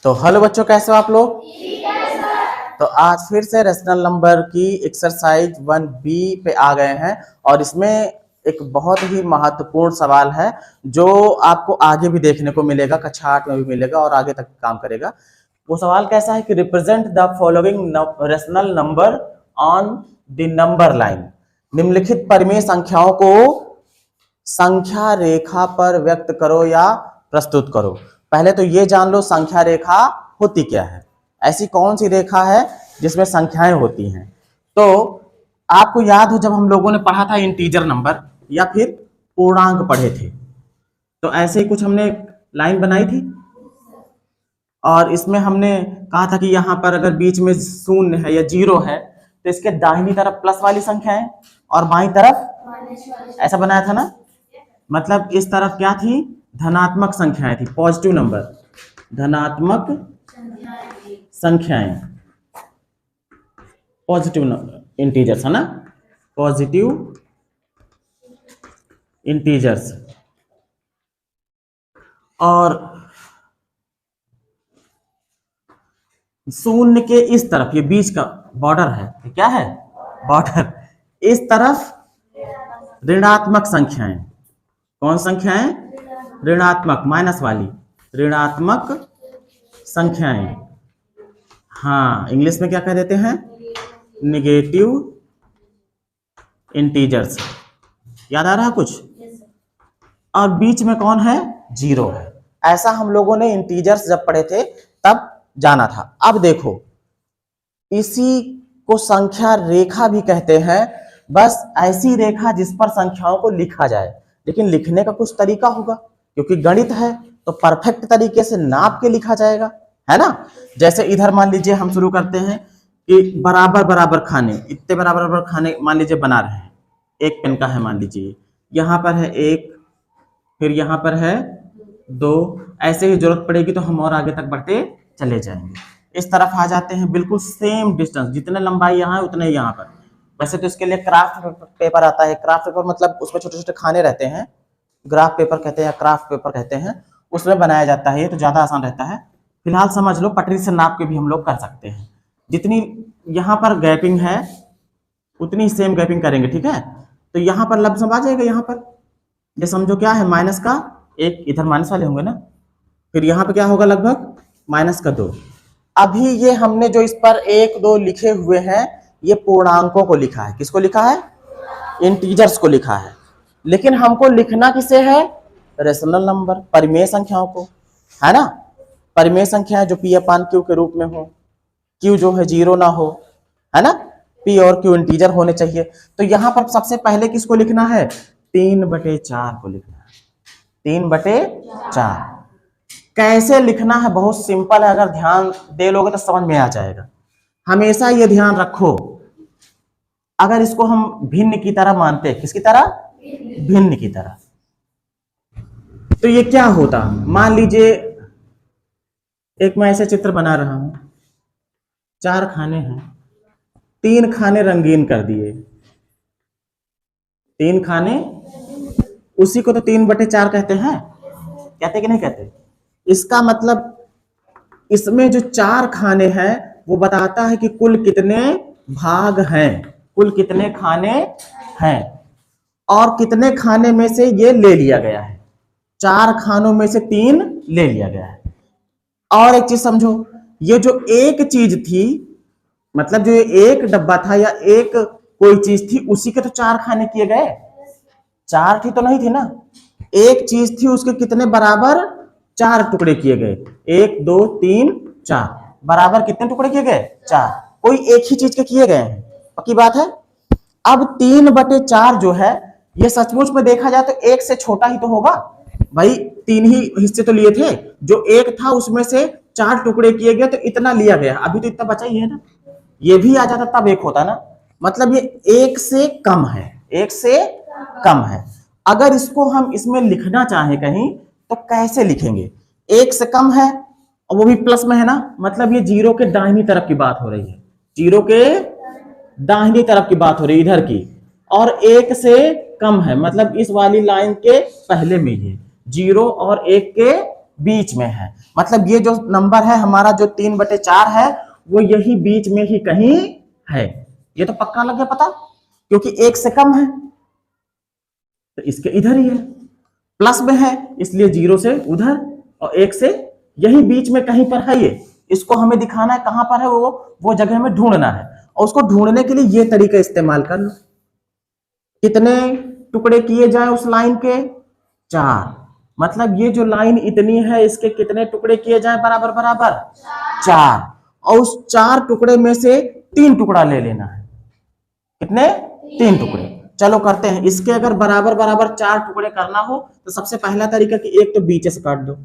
तो हेलो बच्चों, कैसे हो आप लोग? तो आज फिर से रेशनल नंबर की एक्सरसाइज 1B पे आ गए हैं और इसमें एक बहुत ही महत्वपूर्ण सवाल है जो आपको आगे भी देखने को मिलेगा, कक्षा 8 में भी मिलेगा और आगे तक काम करेगा। वो सवाल कैसा है कि represent the following rational number on the number line. निम्नलिखित परिमेय संख्याओं को संख्या रेखा पर व्यक्त करो या प्रस्तुत करो। पहले तो ये जान लो संख्या रेखा होती क्या है। ऐसी कौन सी रेखा है जिसमें संख्याएं होती हैं? तो आपको याद हो जब हम लोगों ने पढ़ा था इंटीजर नंबर या फिर पूर्णांक पढ़े थे, तो ऐसे ही कुछ हमने लाइन बनाई थी और इसमें हमने कहा था कि यहाँ पर अगर बीच में शून्य है या जीरो है तो इसके दाहिनी तरफ प्लस वाली संख्या है और बाईं तरफ ऐसा बनाया था ना। मतलब इस तरफ क्या थी? धनात्मक संख्याएं थी, पॉजिटिव नंबर, धनात्मक संख्याएं, पॉजिटिव इंटीजर्स है ना, पॉजिटिव इंटीजर्स। और शून्य के इस तरफ ये बीच का बॉर्डर है, क्या है? बॉर्डर। इस तरफ ऋणात्मक संख्याएं। कौन संख्याएं? ऋणात्मक, माइनस वाली ऋणात्मक संख्याएं। हाँ, इंग्लिश में क्या कह देते हैं? Negative integers. याद आ रहा कुछ? और बीच में कौन है? जीरो है। ऐसा हम लोगों ने इंटीजर्स जब पढ़े थे तब जाना था। अब देखो, इसी को संख्या रेखा भी कहते हैं। बस ऐसी रेखा जिस पर संख्याओं को लिखा जाए, लेकिन लिखने का कुछ तरीका होगा, क्योंकि गणित है तो परफेक्ट तरीके से नाप के लिखा जाएगा, है ना। जैसे इधर मान लीजिए हम शुरू करते हैं कि बराबर बराबर खाने, इतने बराबर बराबर खाने मान लीजिए बना रहे हैं, एक पेन का है मान लीजिए, यहाँ पर है एक, फिर यहाँ पर है दो, ऐसे ही जरूरत पड़ेगी तो हम और आगे तक बढ़ते चले जाएंगे। इस तरफ आ जाते हैं, बिल्कुल सेम डिस्टेंस, जितने लंबाई यहाँ है उतने यहाँ पर। वैसे तो इसके लिए क्राफ्ट पेपर आता है। क्राफ्ट पेपर मतलब उसमें छोटे छोटे खाने रहते हैं, ग्राफ पेपर कहते हैं या क्राफ्ट पेपर कहते हैं, उसमें बनाया जाता है। ये तो ज्यादा आसान रहता है। फिलहाल समझ लो पटरी से नाप के भी हम लोग कर सकते हैं। जितनी यहाँ पर गैपिंग है उतनी सेम गैपिंग करेंगे, ठीक है। तो यहाँ पर लमसम आ जाएगा, यहाँ पर ये समझो क्या है, माइनस का एक, इधर माइनस वाले होंगे ना, फिर यहाँ पे क्या होगा, लगभग माइनस का 2। अभी ये हमने जो इस पर 1 2 लिखे हुए हैं, ये पूर्णांकों को लिखा है। किसको लिखा है? इंटीजर्स को लिखा है। लेकिन हमको लिखना किसे है? रेशनल नंबर, परिमेय संख्याओं को, है ना। परिमेय संख्या जो P अपान Q के रूप में हो, Q जो है जीरो ना हो, है ना। P और Q इंटीजर होने चाहिए। तो यहाँ पर सबसे पहले किसको लिखना है? 3/4 को लिखना है। 3/4 कैसे लिखना है? बहुत सिंपल है, अगर ध्यान दे लोगे तो समझ में आ जाएगा। हमेशा ये ध्यान रखो, अगर इसको हम भिन्न की तरह मानते, किसकी तरह? भिन्न की तरह, तो ये क्या होता? मान लीजिए एक मैं ऐसे चित्र बना रहा हूं, 4 खाने हैं, 3 खाने रंगीन कर दिए, 3 खाने, उसी को तो 3/4 कहते हैं, कहते कि नहीं कहते? इसका मतलब इसमें जो 4 खाने हैं वो बताता है कि कुल कितने भाग हैं, कुल कितने खाने हैं, और कितने खाने में से ये ले लिया गया है। 4 खानों में से 3 ले लिया गया है। और एक चीज समझो, ये जो एक चीज थी, मतलब जो एक डब्बा था या एक कोई चीज थी, उसी के तो 4 खाने किए गए। 4 थी तो नहीं थी ना, एक चीज थी, उसके कितने बराबर 4 टुकड़े किए गए। 1 2 3 4 बराबर कितने टुकड़े किए गए? 4। कोई एक ही चीज के किए गए हैं, पक्की बात है। अब 3/4 जो है, ये सचमुच में देखा जाए तो 1 से छोटा ही तो होगा भाई। 3 ही हिस्से तो लिए थे, जो 1 था उसमें से 4 टुकड़े किए गए तो इतना लिया गया। अभी तो इतना बचा ही है ना, ये भी आ जाता तब 1 होता ना। मतलब ये 1 से कम है, 1 से कम है। अगर इसको हम इसमें लिखना चाहें कहीं तो कैसे लिखेंगे? 1 से कम है और वो भी प्लस में है ना, मतलब ये जीरो के दाहिनी तरफ की बात हो रही है, जीरो के दाहिनी तरफ की बात हो रही है, इधर की। और 1 से कम है, मतलब इस वाली लाइन के पहले में ये 0 और 1 के बीच में है, मतलब ये जो नंबर है हमारा जो 3/4 है वो यही बीच में ही कहीं है। ये तो पक्का लग गया पता, क्योंकि 1 से कम है तो इसके इधर ही है, प्लस में है इसलिए 0 से उधर और 1 से यही बीच में कहीं पर है। ये इसको हमें दिखाना है कहां पर है, वो जगह हमें ढूंढना है, और उसको ढूंढने के लिए ये तरीका इस्तेमाल कर लो। कितने टुकड़े किए जाए उस लाइन के? 4, मतलब ये जो लाइन इतनी है इसके कितने टुकड़े किए जाए? बराबर बराबर 4, और उस 4 टुकड़े में से 3 टुकड़ा ले लेना है। कितने? 3 टुकड़े। चलो करते हैं। इसके अगर बराबर बराबर 4 टुकड़े करना हो तो सबसे पहला तरीका कि एक तो बीच से काट दो।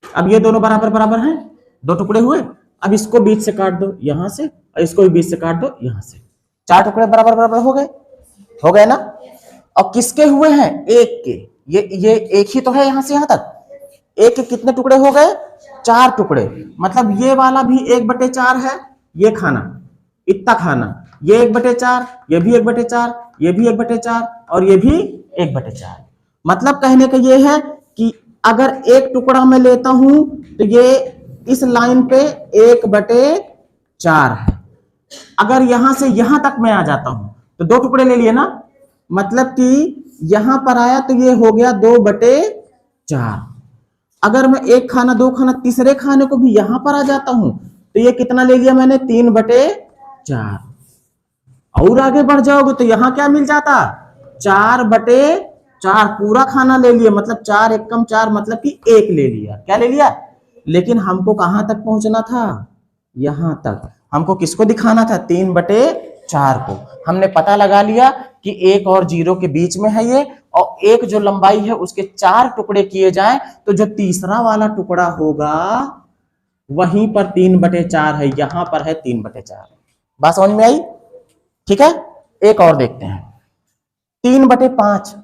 अब ये दोनों बराबर बराबर हैं, 2 टुकड़े हुए। अब इसको बीच से काट दो यहां से, और इसको भी बीच से काट दो यहां से। 4 टुकड़े बराबर बराबर हो गए ना। और किसके हुए हैं? एक के। ये एक ही तो है यहां से यहां तक। एक के कितने टुकड़े हो गए? 4 टुकड़े। मतलब ये वाला भी 1/4 है, ये खाना इतना खाना, ये 1/4, ये भी 1/4, ये भी 1/4 और ये भी 1/4। मतलब कहने का ये है कि अगर एक टुकड़ा मैं लेता हूं तो ये इस लाइन पे 1/4 है। अगर यहां से यहां तक मैं आ जाता हूं तो 2 टुकड़े ले लिए ना, मतलब कि यहां पर आया तो ये हो गया 2/4। अगर मैं एक खाना, 2 खाना, तीसरे खाने को भी यहां पर आ जाता हूं तो ये कितना ले लिया मैंने? 3/4। और आगे बढ़ जाओगे तो यहां क्या मिल जाता? 4/4 पूरा खाना ले लिया, मतलब 4 एकम 4, मतलब कि 1 ले लिया। क्या ले लिया? लेकिन हमको कहां तक पहुंचना था? यहां तक। हमको किसको दिखाना था? 3/4 को। हमने पता लगा लिया कि 1 और 0 के बीच में है ये, और एक जो लंबाई है उसके 4 टुकड़े किए जाएं तो जो तीसरा वाला टुकड़ा होगा वहीं पर 3/4 है, यहां पर है 3/4। बात समझ में आई? ठीक है, एक और देखते हैं। 3/5।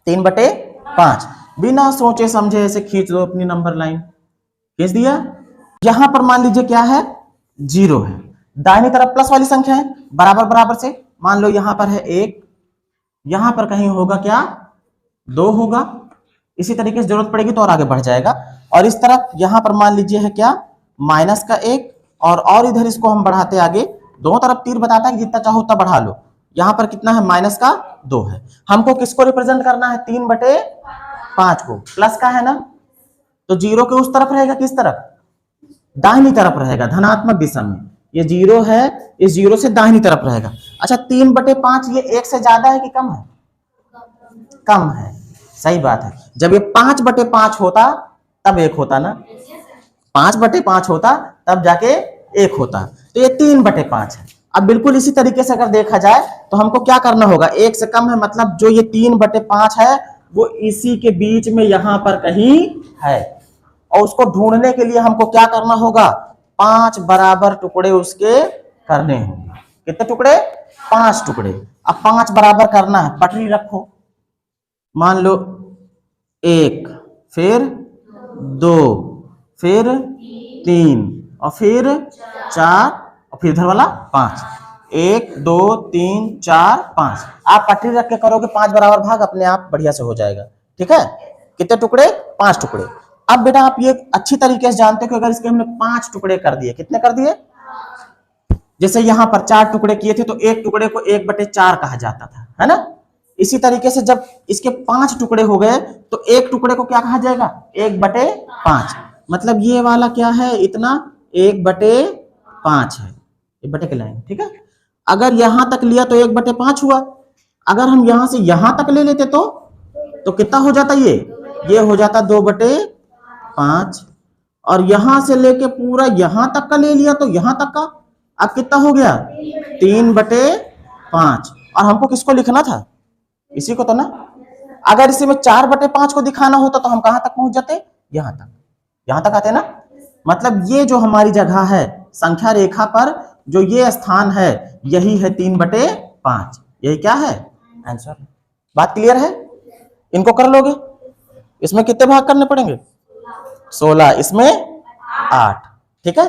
3/5 बिना सोचे समझे ऐसे खींच दो अपनी नंबर लाइन, खींच दिया। यहां पर मान लीजिए क्या है? 0 है। दाहिनी तरफ प्लस वाली संख्या है, बराबर बराबर से मान लो यहां पर है 1, यहां पर कहीं होगा क्या? 2 होगा। इसी तरीके से जरूरत पड़ेगी तो और आगे बढ़ जाएगा। और इस तरफ यहां पर मान लीजिए है क्या? -1, और इधर इसको हम बढ़ाते आगे। दोनों तरफ तीर बताता है कि जितना चाहो उतना बढ़ा लो। यहां पर कितना है? -2 है। हमको किसको रिप्रेजेंट करना है? 3/5 को। प्लस का है ना, तो 0 के उस तरफ रहेगा, किस तरफ? दाहिनी तरफ रहेगा, धनात्मक दिशा में। ये 0 है, इस 0 से दाहिनी तरफ रहेगा। अच्छा, 3/5 ये 1 से ज्यादा है कि कम है? कम है। सही बात है। जब ये 5/5 होता तब 1 होता ना, 5/5 होता तब जाके 1 होता। तो ये 3/5 है। अब बिल्कुल इसी तरीके से अगर देखा जाए तो हमको क्या करना होगा? 1 से कम है, मतलब जो ये 3/5 है वो इसी के बीच में यहां पर कहीं है, और उसको ढूंढने के लिए हमको क्या करना होगा? 5 बराबर टुकड़े उसके करने होंगे। कितने टुकड़े? 5 टुकड़े। अब 5 बराबर करना है, पटरी रखो। मान लो 1, फिर 2, फिर 3, और फिर 4, और फिर इधर वाला 5। 1 2 3 4 5। आप पटरी रख के करोगे 5 बराबर भाग, अपने आप बढ़िया से हो जाएगा। ठीक है, कितने टुकड़े? 5 टुकड़े। अब बेटा आप ये अच्छी तरीके से जानते हो कि अगर इसके हमने 5 टुकड़े कर दिए, कितने कर दिए? जैसे यहां पर 4 टुकड़े किए थे तो एक टुकड़े को 1/4 कहा जाता था, है ना। इसी तरीके से जब इसके 5 टुकड़े हो गए तो एक टुकड़े को क्या कहा जाएगा? 1/5। मतलब ये वाला क्या है? इतना 1/5 है, 1 की लाइन। ठीक है, अगर यहां तक लिया तो 1/5 हुआ। अगर हम यहां से यहां तक ले लेते तो कितना हो जाता? ये हो जाता 2/5। और यहां से लेके पूरा यहां तक का ले लिया तो यहां तक का अब कितना हो गया? 3/5। और हमको किसको लिखना था? इसी को तो ना। अगर इसी में 4/5 को दिखाना होता तो हम कहां तक पहुंच जाते? यहां तक, यहां तक आते ना। मतलब ये जो हमारी जगह है संख्या रेखा पर, जो ये स्थान है यही है 3/5। यही क्या है? आंसर। बात क्लियर है? इनको कर लोगे? इसमें कितने भाग करने पड़ेंगे? 16, इसमें 8। ठीक है।